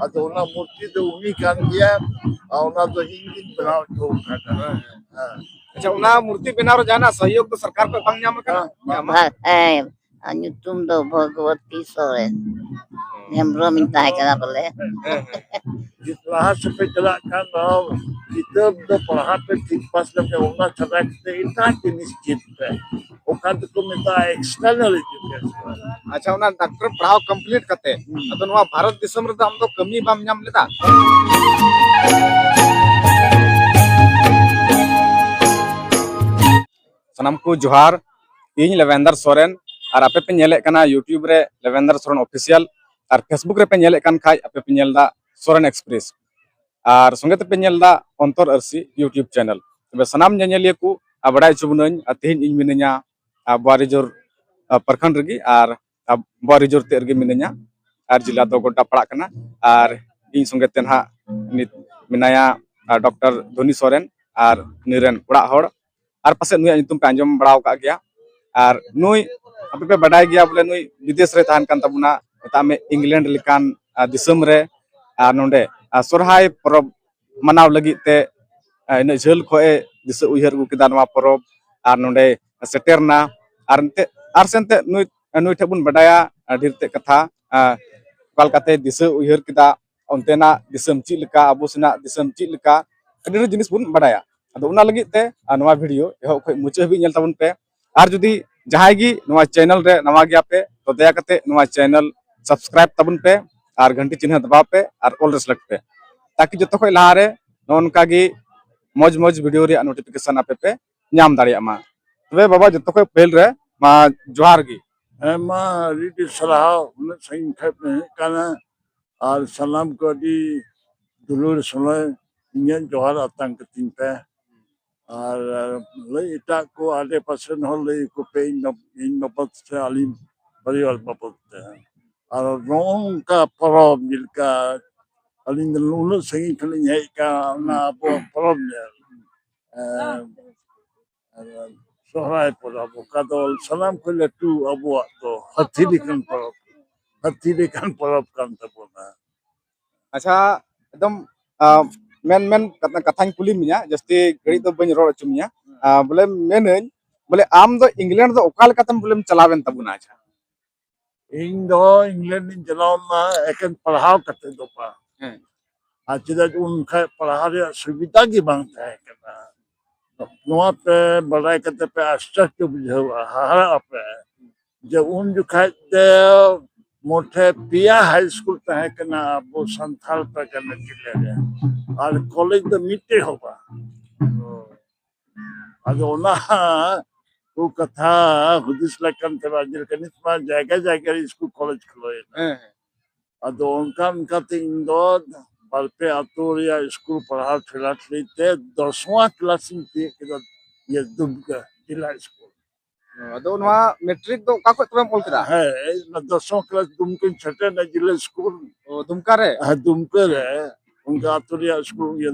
Atau una murti tu unikan dia, una tu ingin benar tu kata. अच्छा उना मूर्ति बनाव जाना सहयोग तो सरकार पे बang nyam kana nyutum do Bhagawati Soren. Hembro minta kena boleh. Setelah sampai celakkan kita dah perhati tipas sampai una cerai kita itu jenis kita. Okan tu minta external education. अच्छा उना doctor पढ़ाव complete करते अतो नवा भारत दिसम रे हम तो कमी balm nyam लेता सनम को जोहार इन लेवेंदर सोरेन और आपे पे नेले कना यूट्यूब रे लेवेंदर सोरेन ऑफिशियल और फेसबुक रे पे नेले कन खाय आपे पे नेलदा सोरेन एक्सप्रेस और संगे ते पे नेलदा अंतर अरसी यूट्यूब चैनल तबे सनाम नेनेलिया को बड़ाय चुबनन तेहन इन मिनया बारिजोर प्रखंड रगी और बारिजोर ते रगी मिनया और जिला दो गोटा पड़ा कना और इन संगे तेनहा नित मिनाया डॉक्टर धोनी सोरेन और निरेन पड़ा होड़ और पासे नुई नितुम पे आंजम बड़ाव का गया और नुई आपे पे बड़ाय गया बोले नुई विदेश रे ताहन कान तबुना ता में इंग्लैंड लिकान दिसम रे और नोंडे सोरहाय परब मनाव लगी ते इन झेल खोए दिस उयहर गु किदा नवा परब और नोंडे सेटेरना और नते और सेनते नुई नुई ठेबुन बड़ाया ढिरते कथा कलकाते दिस उयहर किदा onteना दिसम चिलका अबो सेना दिसम चिलका अडी जिनिस बुन बड़ाया अदो उना लगी ते नवा वीडियो एहो खय मुचे हबी नेल ताबुन पे और जुदी जहाय गी नवा चैनल रे नवा गया पे तो दया कते नवा चैनल सब्सक्राइब ताबुन पे और घंटी चिन्ह दबाव पे और ऑल सेलेक्ट पे ताकि जतो खय लहा रे नोनका गी मौज मौज वीडियो रे नोटिफिकेशन आपे पे नाम दाड़िया मा तबे बाबा जतो खय पहल रे मा जोहार गी मा रीति सलाह उन सही खप में काना और सलाम को दी दुलुर समय इंजन जोहार अतंग तीन पे और ले इटा को आधे पर्सन हो ले को पे इन नपत से आलिम परिवार बापत और रोंग का परब मिलका आलिम लुलु सही खली है का ना परब ने सोहराय परब का तो सलाम को लट्टू अब तो हथी लेकिन परब kan tabuna अच्छा एकदम मेन मेन कथाñ कुली मिया जस्ती गड़ी तो बन रोड चुमिया बोले मेनन बोले आम दो इंग्लैंड दो ओकाल कतम बोले चलावेन तबुना अच्छा इन दो इंग्लैंड इन चलावना एकेन पढ़ाव करते दो पा आज उनका पढ़ाव सुविधा की बांग है नवा पे बड़ाई करते पे आश्चर्य बुझावा हारा पे जब उन जो खाते मोटे पिया हाई स्कूल पे है कि ना वो संथाल पे करने के लिए और कॉलेज तो मिट्टी होगा अगर ना वो कथा हुदिस लकन थे बाजिल कनित में जाएगा स्कूल कॉलेज खुले अदो उनका इंदो बल्पे अतोरिया स्कूल पढ़ा ठेला ठेलते 10वां क्लास में ये दुबका जिला स्कूल अदो नवा मैट्रिक दो का को तबे बोल करा है ना 10वां क्लास दुमके छटे ना जिला स्कूल दुमका रे हां दुमका रे उनका अतोरिया स्कूल ये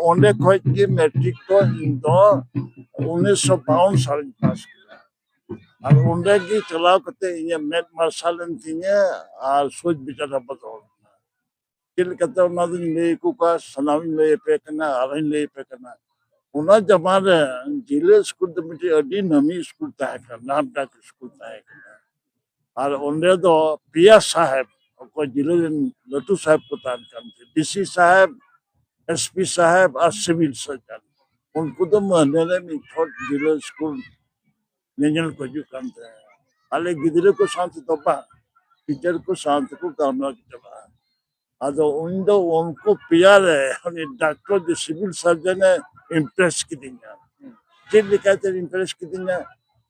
ओंडे खोज के मैट्रिक तो इंदो 1952 साल में पास किया और ओंडे की चलाव करते ये मेट मार्शल इंतिने और सोच बिचारा बदल किल कते उनादिन ले को का सनाविन ले पे कना आविन ले पे कना उना जमाने जिले स्कूल तो मिटे अडी नमी स्कूल ता है नाम का स्कूल ता है और ओंडे तो पिया साहब को जिले लट्टू साहब को तान काम थे डीसी साहब एसपी साहब और सिविल सर्जन उनको तो महीने में छोट जिले स्कूल नेजल को जो काम थे आले गिदरे को शांति तोपा टीचर को शांति को कामना की जमा अदो उन्दो उनको प्यार है डॉक्टर जो सिविल सर्जन है इम्प्रेस की दिया किन लिखाते इम्प्रेस की दिया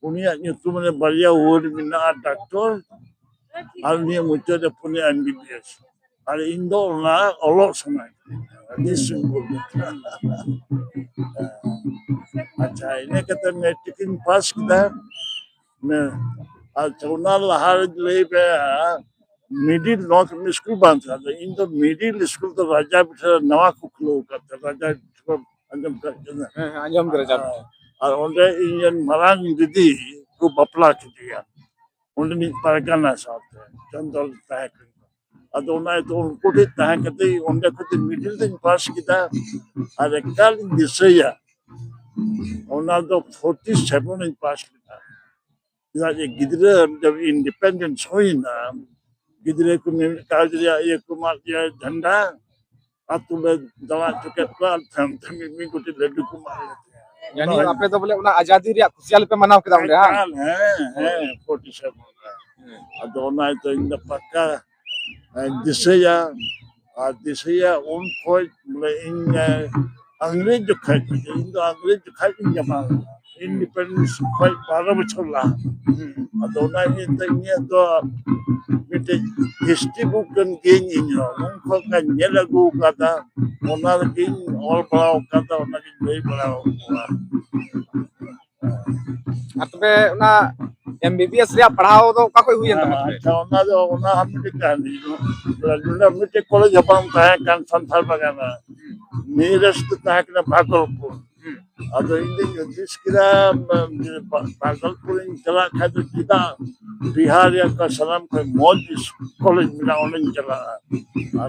उन्हें तुमने बढ़िया वर्ड मिला डॉक्टर और उन्हें मुझे तो पुणे एमबीबीएस और इंदो ना अलग समय अच्छा इन्हें कहते मैट्रिक पास किया मैं अच्छा उन्हें लहार ले पे मिडिल नॉर्थ में स्कूल बंद था इन तो मिडिल स्कूल तो राजा बिठा नवा कुखलो करता राजा अंजम करे जब और उनके इंजन मरांग दीदी को बपला किया उन्हें परगना साथ चंदौल तय ado ona itu unku di tahan kata onda kata middle din pass kita ada kali di saya ona do 47 in pass kita jadi gidre जब independence हुई ना गिदरे को मिल काज दिया ये कुमार दिया झंडा अब तुम्हें दवा चुके बाद थम में कुछ लड्डू कुमार यानी आपने तो बोले उना आजादी रिया खुशियाल पे मनाव केदा बोले हां है 47 दोनों तो इन पक्का दिसया उन कोई इन अंग्रेज जो खाई इन तो अंग्रेज जो खाई इन जमा इंडिपेंडेंस कोई 12 बच्चों ला दोनों ये तो मिटे history book kan geng inyo unkho kan nyelagu kata ona geng all palau kata ona geng lei palau तबे उना एमबीबीएस रिया पढ़ाओ तो का कोई हुई तब अच्छा ona hamde kan luna mite college hapam tahe kan santhal bagana nearest tahe kana bhagalpur ado inde jis kira bhagalpur in chala khadu kita Bihar या का सलाम कोई मौज कॉलेज मिला उन्हें चला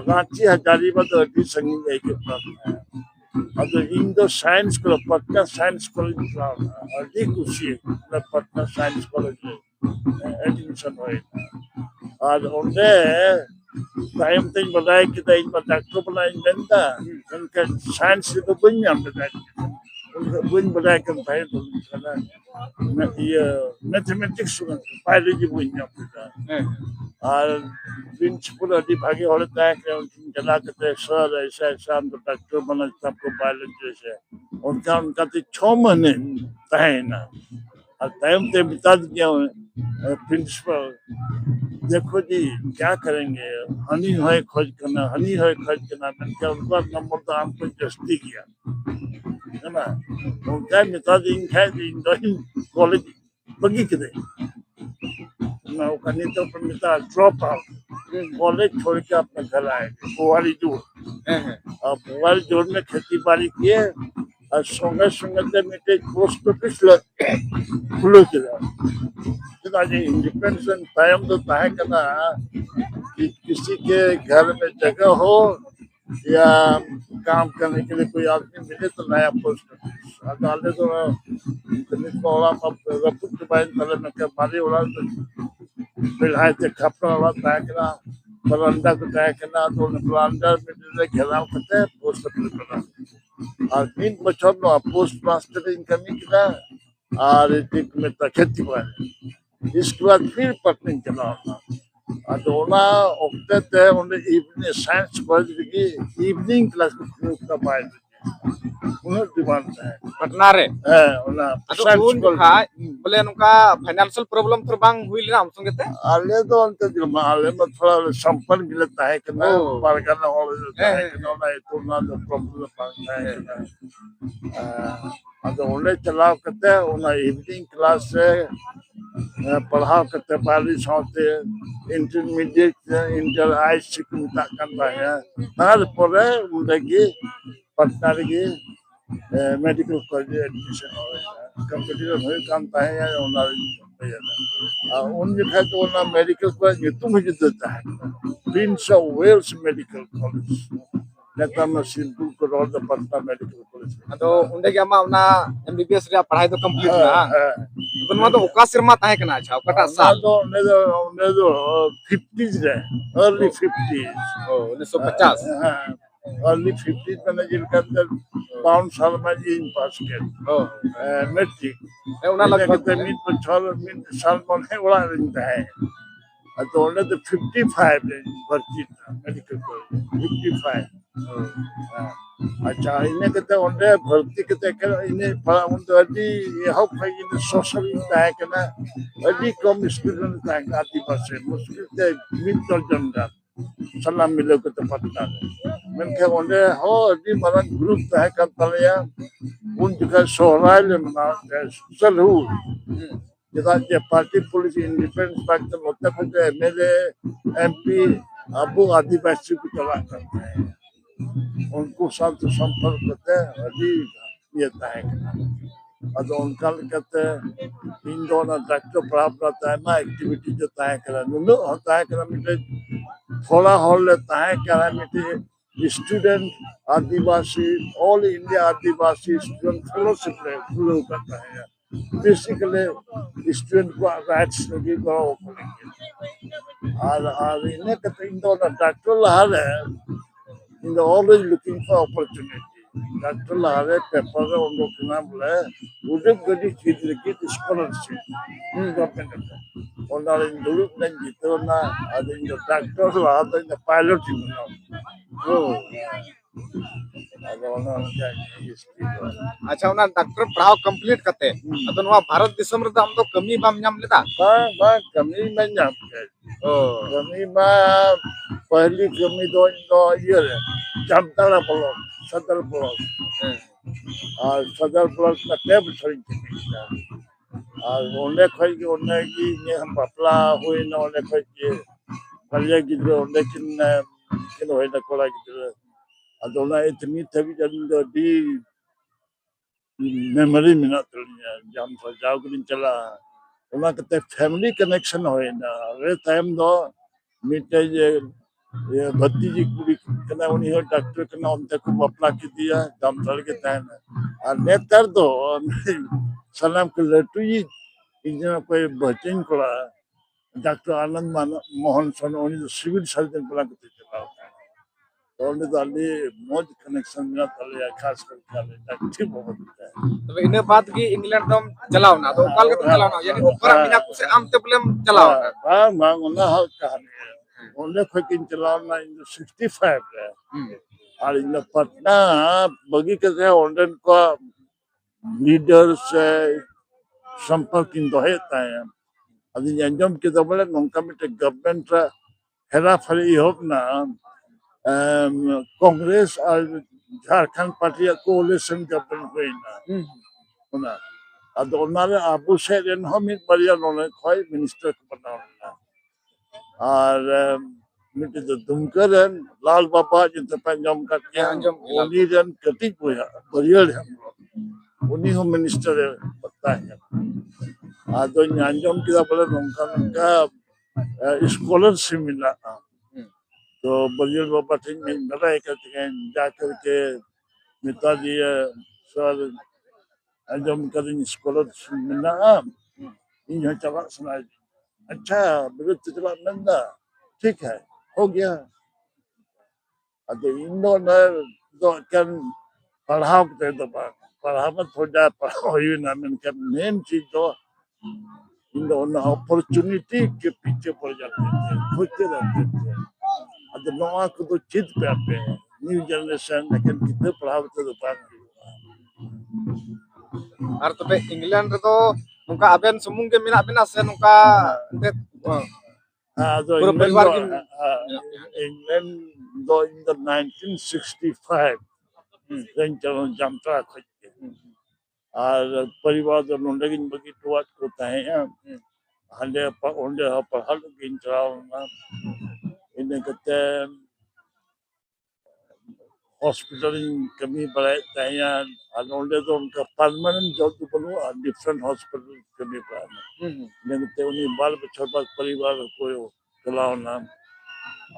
रांची हजारीबाग तो अभी संगीत है के पास अब इंडो साइंस को पटना साइंस कॉलेज मिला अभी खुशी है पटना साइंस कॉलेज में एडमिशन हुए और उन्हें टाइम तक बताया कि तो इन डॉक्टर बनाए जनता उनका साइंस से तो बन जाम बताया उनका बन बताया कि भाई तो ये मैथमेटिक्स बायोलॉजी बन जाम बताया और प्रिंसिपल अभी भागे होता है कि उनकी चला करते सर ऐसा ऐसा हम तो डॉक्टर बना सबको बायोलॉजी से उनका तो 6 महीने है ना और टाइम तो बिता दिया प्रिंसिपल देखो जी क्या करेंगे हनी है खोज करना मैंने क्या उनका नंबर तो हमको जस्ती किया है ना उनका मिता दिन है कॉलेज बगी के ना वो करनी तो मिता ड्रॉप आउट कॉलेज छोड़ के अपने घर आए बुआरी जोड़ में खेती बाड़ी किए और संगे मिटे पोस्ट ऑफिस खुले चला इंडिपेंडेंस टाइम तो तय करना कि किसी के घर में जगह हो या काम करने के लिए कोई आदमी मिले तो नया पोस्ट ऑफिस डाले तो मारी वाला बिल्हाय से खपड़ा वाला तय करना बरंडा को तय करना तो बरंडा में घेराव करते हैं पोस्ट ऑफिस बना और 3 बच्चों में पोस्ट मास्टर इनकम किया और एक में खेती बाड़ी इसके बाद फिर पटना चला दोना ओक्टे थे उन्हें इवनिंग साइंस कॉलेज की इवनिंग क्लास का बाय उन्हें डिमांड है पटना रे उना साइंस कॉलेज बोले नुका फाइनेंशियल प्रॉब्लम थोड़ा बांग हुई लेना हम संगे ते आले तो अंत आले में थोड़ा संपन्न मिलता है कि ना बारगाना हॉल है कि ना तो ना प्रॉब्लम पाता है ಅದು ಒಳ್ಳೆ ಚಲಾವ್ करते उन्हें इवनिंग क्लास से पढ़ाओ करते बाली साथे इंटरमीडिएट इंटर हाई स्कूल तक करता है तार परे उनकी पटना की मेडिकल कॉलेज एडमिशन हो कंप्यूटर हो काम है या उन जगह तो उन्हें मेडिकल कॉलेज तुम ही देता है Prince of Wales medical college नेता में सिंपल को role the Patna medical college तो उनके के उना एमबीबीएस रे पढ़ाई तो कंप्लीट ना तो नो तो ओका सिरमा ताहे कना अच्छा ओका साल ने तो 50s रे अर्ली 50s 1950 अर्ली 50s में जिनका अंदर 5 साल में इन पास किया मैट्रिक उना लगभग मिन साल में वाला रहता है तो उन्हें तो 55 भर्ती मेडिकल कॉलेज 55 अच्छा इन्हें कहते उन्हें भर्ती कहते इन्हें पढ़ा उन्हें अभी यह भाई इन्हें सोशल है कि ना अभी कम स्टूडेंट है आदिवासी मुश्किल से मिल दर्जन का सलाम मिले को तो पता है मैंने उन्हें हो अभी मरण ग्रुप है करता है उन जगह सोहराय ले मनाते हैं सलहू जैसे पार्टी पुलिस इंडिपेंडेंस पार्टी होता है जो एमएलए एमपी अबू आदिवासी को चला करते हैं उनको साथ संपर्क करते हैं अभी ये तय तो उनका कहते हैं इन दोनों डॉक्टर प्राप्त रहता है ना एक्टिविटी जो तय करा नुनो तय करा मिले थोड़ा हॉल लेता है कैलामिटी स्टूडेंट आदिवासी ऑल इंडिया आदिवासी स्टूडेंट फेलोशिप फ्लो करता है बेसिकली स्टूडेंट को राइट्स लगी गो और इन्हें कहते हैं तो डॉक्टर लहर है in the always looking for opportunity. Dr. Lahare paper on the Kinabla would have got it with scholarship. Government. On our in the loop and Gitona, and in the doctor, rather in the pilot. Oh, I don't know history. अच्छा उना doctor पढ़ाओ complete करते अतो नवा भारत दिसम रे हम तो कमी balm नाम लेता बा कमी में नाम के ओ कमी में पहली कमी तो ये है जामताड़ा ब्लॉक सदर ब्लॉक और सदर ब्लॉक में टेब छोड़ी और उन्हें खोई के उन्हें की ये हम बपला हुई ना उन्हें खोई के पहले की जो उन्हें किन हुई ना कोला की जो अदोना इतनी तभी जब दी मेमोरी में ना चलिए जब सजाओ के दिन चला उन्हें कहते फैमिली कनेक्शन हुई ना वे टाइम दो मीटे ये भतीजी कुड़ी कना उन्हीं हो डॉक्टर कना उनते को अपना की दिया दम चल के तहन और नेतर दो सलाम के लटुई इंजन कोई बचन कोला डॉक्टर आनंद मोहन सन उन्हीं सिविल सर्जन कोला के चला तो उन्हें तो अली मौज कनेक्शन में तले खास करके डॉक्टर बहुत है तो इने बात की इंग्लैंड दम चलाओ ना तो कल के चलाओ ना यानी ओकरा बिना कुछ आम ते प्रॉब्लम चलाओ ना हां मां उन्हें हल कहानी उन्हें खोकिन चलाना इन 65 है और इन पटना बगी के से उन्हें को लीडर से संपर्क इन दोहता है अभी अंजम के तो बोले नौका में गवर्नमेंट हेरा फरी हो ना कांग्रेस और झारखंड पार्टी कोalition गवर्नमेंट हुई ना अब उन्होंने आबू से हम एक बढ़िया उन्होंने कोई मिनिस्टर को बनाना और मिट्टी तो दुमकर लाल बाबा जिनसे पंजाब का क्या उन्हीं जन कटिक हुआ बढ़िया है उन्हीं को मिनिस्टर पता है आज तो अंजम की बोले उनका स्कॉलरशिप मिला तो बढ़िया बाबा ठीक में लड़ाई करते हैं जाकर के नेताजी सर अंजम करें स्कॉलरशिप मिला इन चला सुना अच्छा विरुद्ध चला नंदा ठीक है हो गया अब इन्होंने तो क्या पढ़ाओ के तो पढ़ाओ में थोड़ा पढ़ाओ ही ना मैंने मेन चीज तो इन्होंने अपॉर्चुनिटी के पीछे पड़ जाते थे खोजते रहते थे अब नवा को तो चित पे आते हैं न्यू जनरेशन लेकिन कितने पढ़ाओ तो पास और तो इंग्लैंड रे तो नुका अबेन सुमुंग के मिना बिना से नुका हाँ तो इंग्लैंड दो इन द 1965 चलो जामता खोज के और परिवार जो नोंडगिन बगी टुआट होता है हंडे ओंडे पढ़ल गिन चलाओ ना इन्हें कहते हॉस्पिटल कमी बढ़ाते हैं और ओंडे तो उनका परमानेंट जॉब तो बनो डिफरेंट हॉस्पिटल कमी बढ़ाना लेकिन ते उन्हीं बाल बच्चों पर परिवार को चलाओ ना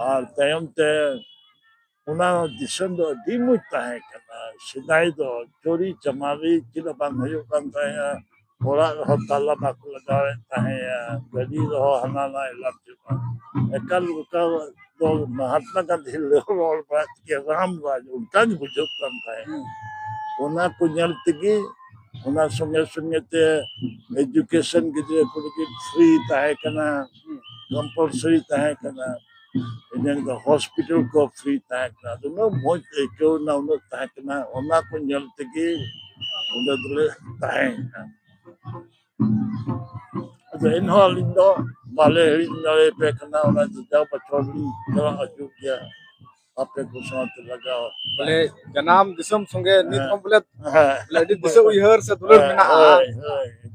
और तयम ते उन्हें दिशन दो दिमुता है करना सिदाई दो चोरी चमारी किला बांध हो करता है थोड़ा रहो ताला बाकू लगा रहता है गली रहो हनाना इलाके में एकल का तो महात्मा गांधी और बात के राम राज उनका भी बुझो करता है उन्हें कुछ उन्हें सुने सुने ते एजुकेशन की जो कुछ फ्री ताहे करना कंपल्सरी ताहे करना इन्हें तो हॉस्पिटल को फ्री ताकना तो ना बहुत क्यों ना उन्हें ताकना उन्हें को जलते कि उन्हें तो ताकना तो इन हाल इंदो बाले इंदो पे करना उन्हें तो जब बच्चों ने अजूब किया आपके कुछ साथ लगाओ बोले जनाम दिसम संगे नित हम बोले लड़ी दिसे उयहर से दुलर मिना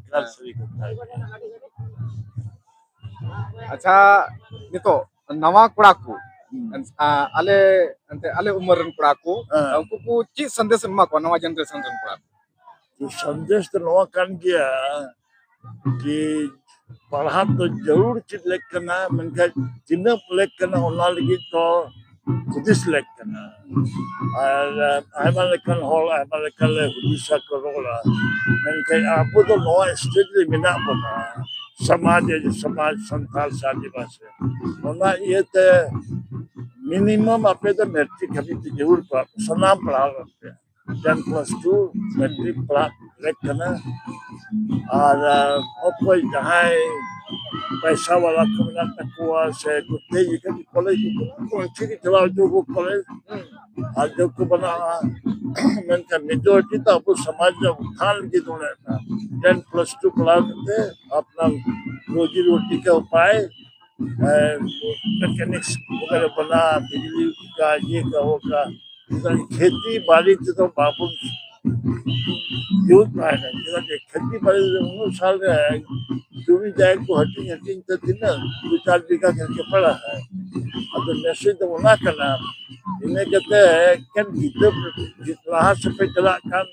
कर सही करता है अच्छा नितो नवा कुड़ा को आले अंते आले उम्र रन कुड़ा को उनको को ची संदेश मा को नवा जनरेशन रन कुड़ा तो संदेश तो नवा कान किया कि पढ़ा तो जरूर चीज लेकना मेनका चिन्ह लेकना ओना लगी तो खुदिस लेकना और आयमा लेकन हॉल आयमा लेकन ले हुदिसा करोला मेनका आपो तो नो स्टेज रे मिना बना समाज संथाल आदिवासी ओना ये ते मिनिमम आपे तो मैट्रिक अभी तो जरूर सनाम पढ़ा रखते हैं 10+2 मैट्रिक पढ़ा लेकना और कोई जहाँ पैसा वाला कमला तकुआ से कुत्ते ये कभी कॉलेज को अच्छी की चला जो वो कॉलेज आज जो को बना मैंने मेजोरिटी तो आपको समाज में उत्थान की दोनों था 10+2 पढ़ा करते अपना रोजी रोटी का उपाय मैकेनिक्स वगैरह बना बिजली का ये का होगा खेती बाड़ी तो बाबू यूथ में है ना खेती बाड़ी 19 साल में है जो भी जाए को हटिंग तो दिन ना 2-4 बीघा करके पड़ा है अब तो मैसेज तो होना करना इन्हें कहते हैं कि जितना से पे चला कर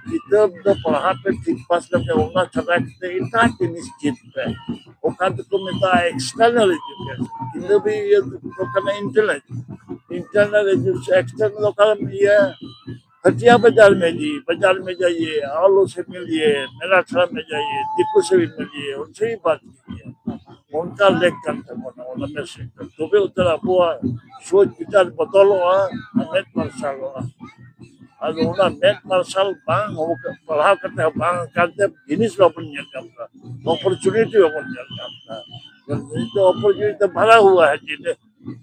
किताब तो पढ़ा पे ठीक पास करके होना चला कि इतना कि निश्चित है वो कांत को मिलता है एक्सटर्नल एजुकेशन किताब भी ये तो करना इंटरनल एजुकेशन एक्सटर्नल का ये हटिया बाजार में जाइए आलू से मिलिए मेरा छड़ा में जाइए दीपू से भी मिलिए उनसे ही बात कीजिए उनका लेख करते बना उन्होंने से तो भी उतना हुआ सोच विचार बदलो हमें मार्शल आज उन्हें मेट मार्शल बांग हो पढ़ा करते बांग करते जिनिस अपन करता अपॉर्चुनिटी अपन करता तो अपॉर्चुनिटी तो भरा हुआ है जिन्हें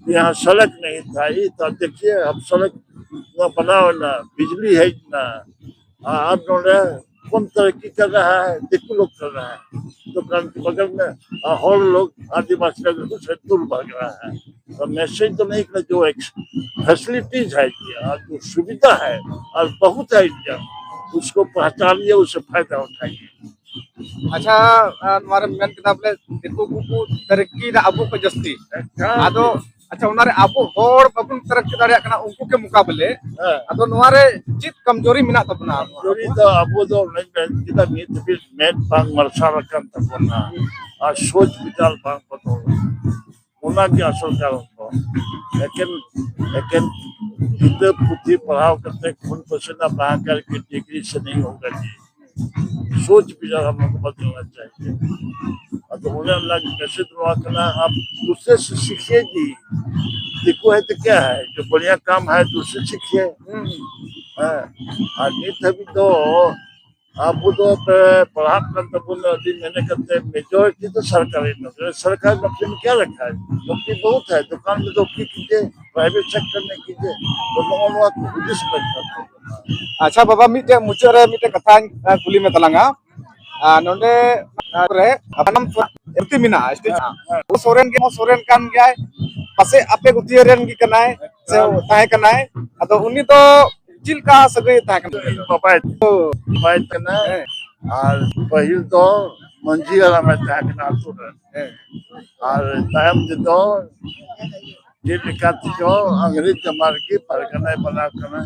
यहाँ सड़क नहीं था ये तो देखिए अब सड़क ना बनाओ ना बिजली है ना आप कौन तरक्की कर रहा है देखो लोग कर रहा है दुकान के बगल में हर लोग आदिवासी लोग से दूर भाग रहा है तो मैसेज तो नहीं कर जो फैसिलिटीज है और जो सुविधा है और बहुत है इंडिया उसको पहचानिए उससे फायदा उठाइए अच्छा हमारे मेन किताब ले देखो को तरक्की दा अबो को जस्ती आदो अच्छा उनारे अबो होड़ बबुन तरक्की दाड़िया कना उनको के मुकाबले आदो नवारे चित कमजोरी मिना तबना कमजोरी तो अबो दो नहीं किता मीत भी मेट बांग मरसाल kan तबना और सोच विचार बांग बतौल उना के असल कारण तो लेकिन किताब पुथी पढ़ाओ करते खून पसीना बहा करके डिग्री से नहीं होगा जी सोच विचार हम लोग को बदलना चाहिए तो उन्हें लग कैसे दुआ करना आप दूसरे से सीखिए जी देखो है तो क्या है जो बढ़िया काम है दूसरे सीखिए आदमी तभी तो आप तो पढ़ा करते बोल मैंने करते मेजोरिटी तो सरकारी नौकरी सरकारी नौकरी में क्या रखा है नौकरी बहुत है दुकान में नौकरी कीजिए प्राइवेट सेक्टर में कीजिए तो लोगों को उद्देश्य बनता अच्छा बाबा मिटे मुचे रे मिटे कथा कुली में तलांगा नोंडे रे अपनम एमती मिना स्टेज वो सोरेन कान गया पासे आपे गुतिया रेन की कनाय से ताहे कनाय अतो उनी तो चिल का सगई ताहे कनाय पापाय करना और पहिल तो मंजी वाला में ताहे कना तो और टाइम तो ये लिखाती जो अंग्रेज जमार की परगना बना करना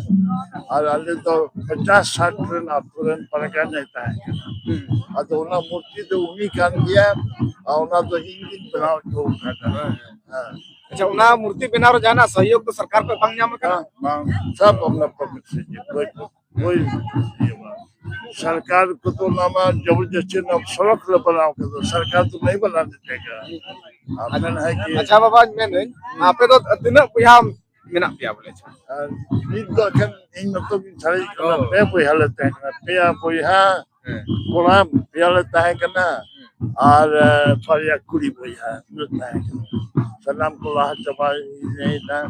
और अल्ले तो 50-60 ट्रेन अपुरन परगना था है तो उन्हें मूर्ति तो उन्हीं कान दिया और उन्हें तो इंजन बनाओ जो करना अच्छा उना मूर्ति बनारो जाना सहयोग तो सरकार पे बंग जाम करना सब अपना पब्लिक से कोई सरकार को तो नामा जबरदस्ती ना सड़क बनाओ तो सरकार तो नहीं बना देगा है कि अच्छा बाबा मैं आपे तो तिना पुया मेना पिया बोले नीट तो kan ing तो की छाई करना पे कोई हालत है पे कोई है कोना पे हालत है करना और परिया कुड़ी कोई है मिलता है सलाम को राह चबा नहीं था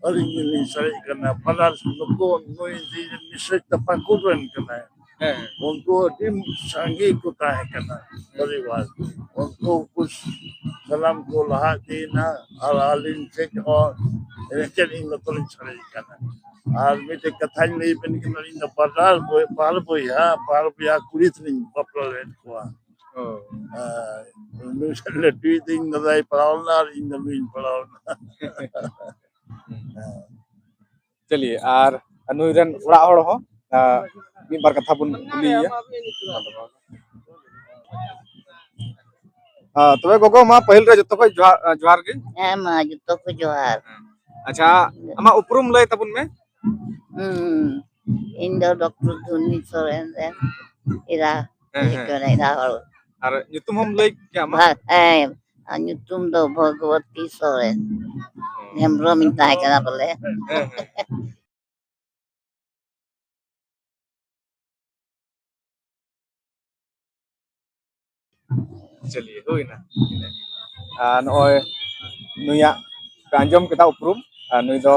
और इंग्लिश सही करना पलार को नो निश्चित तपकुरन करना है उनको टीम संगी को है करना परिवार उनको कुछ सलाम को लहा देना और आलिम से और रेकर्डिंग में तो छड़े करना और मेरे कथा नहीं बन के नहीं न पाल बोया कुरित नहीं पॉपुलर को न्यूज़ ट्वीट इन दाई पढ़ाओना इन मीन पढ़ाओना चलिए और अनुरन उड़ा हो मी बार कथा बुन कुलिया तबे गोगो मा पहिल रे जतो खय जोहार गे मा जुतो को जोहार अच्छा अमा उपरुम लय तबुन में इंदो डॉक्टर धुनी सोरेन रे इरा ira hol और nyutum हम लय क्या मा nyutum do Bhagwati Soren hembro minta kana bole चलिए हुई ना नॉय नुया अंजम केता उपरुम नुई दो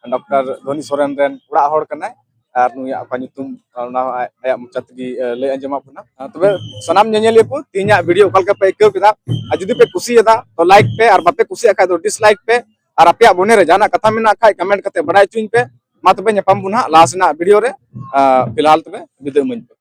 डॉक्टर धोनी सोरेन रेन उड़ा हड़ कना और नुया का nyutum ना आया मुचात की ले अंजमा पुना तबे सनाम नेनेलिए को तीना वीडियो कल के पे केउ केदा जुदी पे खुशी एदा तो लाइक पे और बापे खुशी आका तो डिसलाइक पे और आपया बने रे जाना कथा मेना खाय कमेंट कते बड़ाय चुइन पे मा तबे नेपाम बुना लास्ट ना वीडियो रे फिलहाल तबे विदाय मन पे